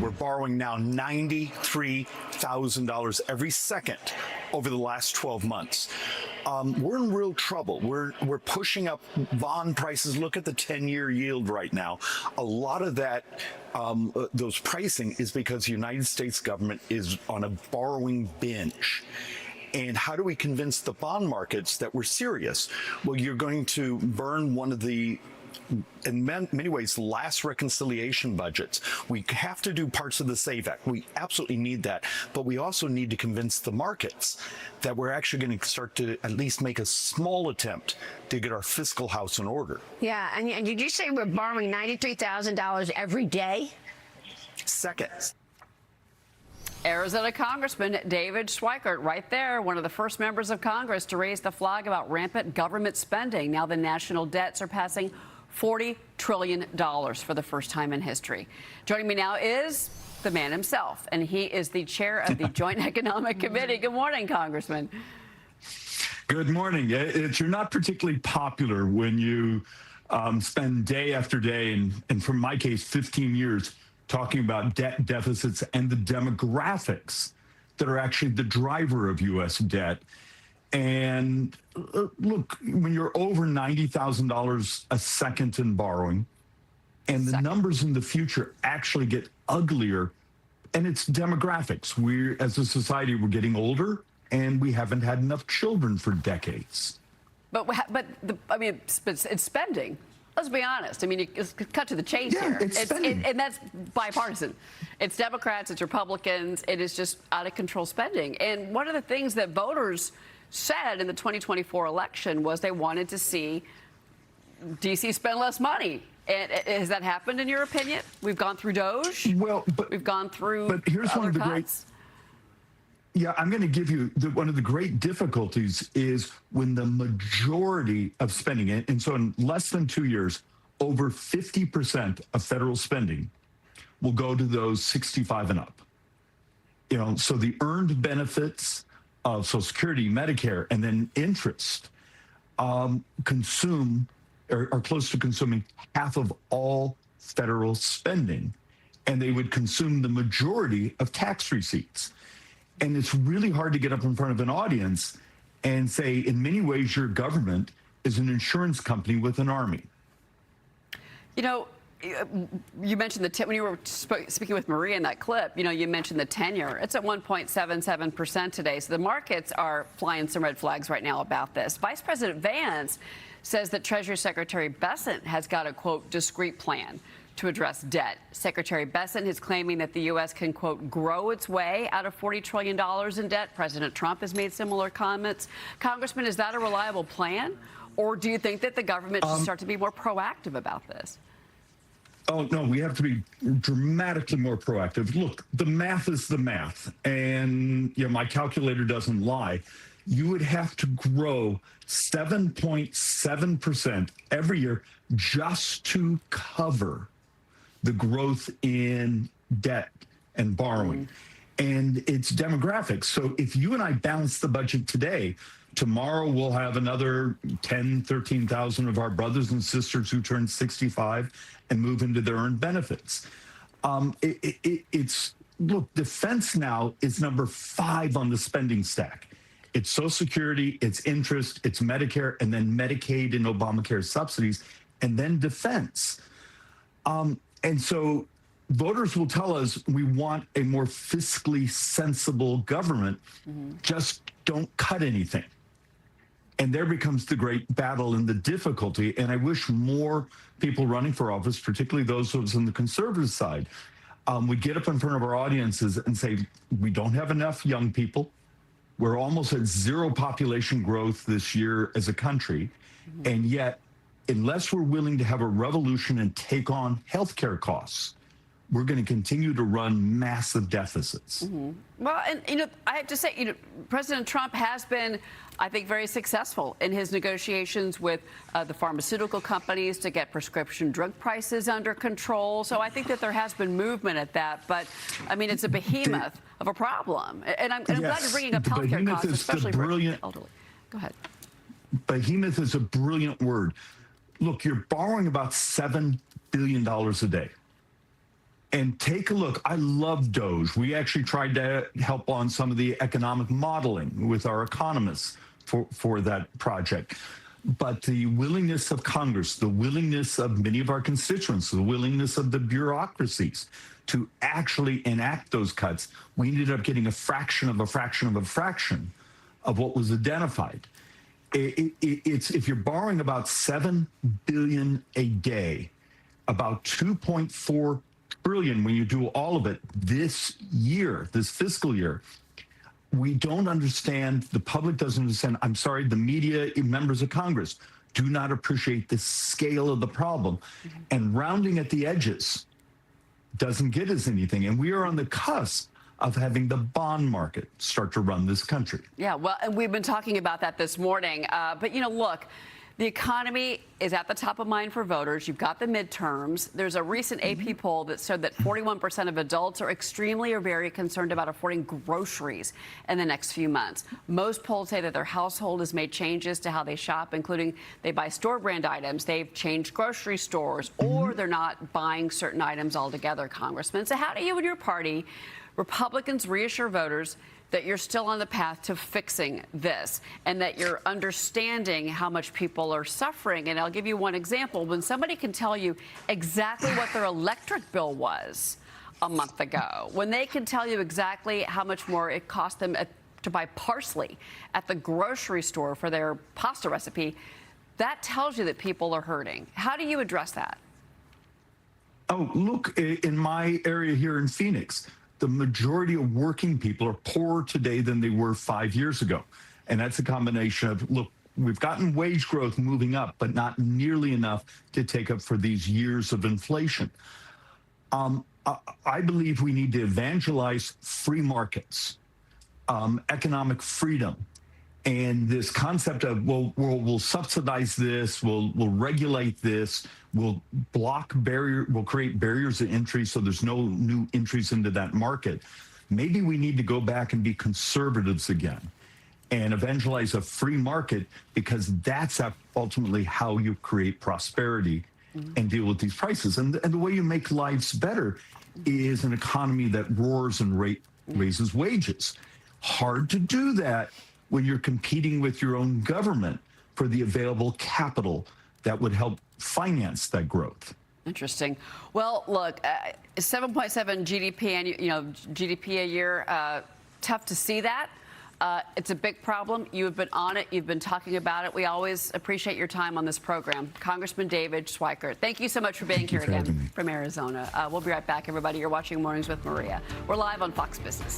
We're borrowing now $93,000 every second over the last 12 months. We're in real trouble. We're pushing up bond prices. Look at the 10-year yield right now. A lot of that, those pricing is because the United States government is on a borrowing binge. And how do we convince the bond markets that we're serious? Well, you're going to burn one of the, in many ways, last reconciliation budgets. We have to do parts of the SAVE Act. We absolutely need that. But we also need to convince the markets that we're actually going to start to at least make a small attempt to get our fiscal house in order. Yeah, and did you say we're borrowing $93,000 every day? Seconds. Arizona Congressman David Schweikert, right there, one of the first members of Congress to raise the flag about rampant government spending. Now the national debt surpassing $40 trillion for the first time in history. Joining me now is the man himself, and he is the chair of the Joint Economic Committee. Good morning, Congressman. Good morning. You're not particularly popular when you spend day after day, and for my case, 15 years, talking about debt deficits and the demographics that are actually the driver of U.S. debt. And look, when you're over $90,000 a second in borrowing, and the numbers in the future actually get uglier, and it's demographics. As a society, we're getting older, and we haven't had enough children for decades. It's spending. Let's be honest. I mean, you cut to the chase here. And that's bipartisan. It's Democrats, it's Republicans. It is just out of control spending. And one of the things that voters said in the 2024 election was they wanted to see D.C. spend less money. And has that happened, in your opinion? We've gone through DOGE. Well, we've gone through. But here's one of the great. Yeah, I'm going to give you one of the great difficulties is when the majority of spending, and so in less than 2 years, over 50% of federal spending will go to those 65 and up. You know, so the earned benefits of Social Security, Medicare, and then interest consume or are close to consuming half of all federal spending, and they would consume the majority of tax receipts. And it's really hard to get up in front of an audience and say, in many ways, your government is an insurance company with an army. You know, you mentioned when you were speaking with Maria in that clip, you know, you mentioned the 10-year. It's at 1.77% today. So the markets are flying some red flags right now about this. Vice President Vance says that Treasury Secretary Bessent has got a, quote, discrete plan to address debt. Secretary Bessent is claiming that the U.S. can, quote, grow its way out of $40 trillion in debt. President Trump has made similar comments. Congressman, is that a reliable plan? Or do you think that the government should start to be more proactive about this? Oh, no, we have to be dramatically more proactive. Look, the math is the math. And, you know, my calculator doesn't lie. You would have to grow 7.7% every year just to cover the growth in debt and borrowing. And it's demographics. So if you and I balance the budget today, tomorrow we'll have another 10, 13,000 of our brothers and sisters who turn 65 and move into their earned benefits. Look, defense now is number 5 on the spending stack. It's Social Security, it's interest, it's Medicare, and then Medicaid and Obamacare subsidies, and then defense. And so voters will tell us we want a more fiscally sensible government. Just don't cut anything. And there becomes the great battle and the difficulty. And I wish more people running for office, particularly those of us on the conservative side, would get up in front of our audiences and say, we don't have enough young people. We're almost at 0 population growth this year as a country. And yet, unless we're willing to have a revolution and take on healthcare costs, we're going to continue to run massive deficits. Well, and, you know, I have to say, you know, President Trump has been, I think, very successful in his negotiations with the pharmaceutical companies to get prescription drug prices under control. So I think that there has been movement at that. But, I mean, it's a behemoth of a problem. And I'm glad you're bringing up healthcare costs, especially for the elderly. Go ahead. Behemoth is a brilliant word. Look, you're borrowing about $7 billion a day. And take a look. I love Doge. We actually tried to help on some of the economic modeling with our economists for that project. But the willingness of Congress, the willingness of many of our constituents, the willingness of the bureaucracies to actually enact those cuts, we ended up getting a fraction of a fraction of a fraction of what was identified. It's if you're borrowing about $7 billion a day, about 2.4 trillion when you do all of it this year, this fiscal year. We don't understand, the public doesn't understand, I'm sorry, the media, members of Congress do not appreciate the scale of the problem. And rounding at the edges doesn't get us anything. And we are on the cusp of having the bond market start to run this country. Yeah, well, and we've been talking about that this morning. But, you know, look, the economy is at the top of mind for voters. You've got the midterms. There's a recent AP poll that showed that 41% of adults are extremely or very concerned about affording groceries in the next few months. Most polls say that their household has made changes to how they shop, including they buy store brand items, they've changed grocery stores, or they're not buying certain items altogether, Congressman. So how do you and your party, Republicans, reassure voters that you're still on the path to fixing this and that you're understanding how much people are suffering? And I'll give you one example. When somebody can tell you exactly what their electric bill was a month ago, when they can tell you exactly how much more it cost them to buy parsley at the grocery store for their pasta recipe, that tells you that people are hurting. How do you address that? Oh, look, in my area here in Phoenix, the majority of working people are poorer today than they were 5 years ago. And that's a combination of, look, we've gotten wage growth moving up, but not nearly enough to take up for these years of inflation. I believe we need to evangelize free markets, economic freedom, and this concept of, well, we'll subsidize this, we'll regulate this, we'll create barriers to entry so there's no new entries into that market. Maybe we need to go back and be conservatives again and evangelize a free market, because that's ultimately how you create prosperity and deal with these prices. And the way you make lives better is an economy that roars and raises wages. Hard to do that when you're competing with your own government for the available capital that would help finance that growth. Interesting. Well, look, 7.7 GDP and GDP a year. Tough to see that. It's a big problem. You have been on it. You've been talking about it. We always appreciate your time on this program. Congressman David Schweikert, thank you so much for being here again from Arizona. We'll be right back, everybody. You're watching Mornings with Maria. We're live on Fox Business.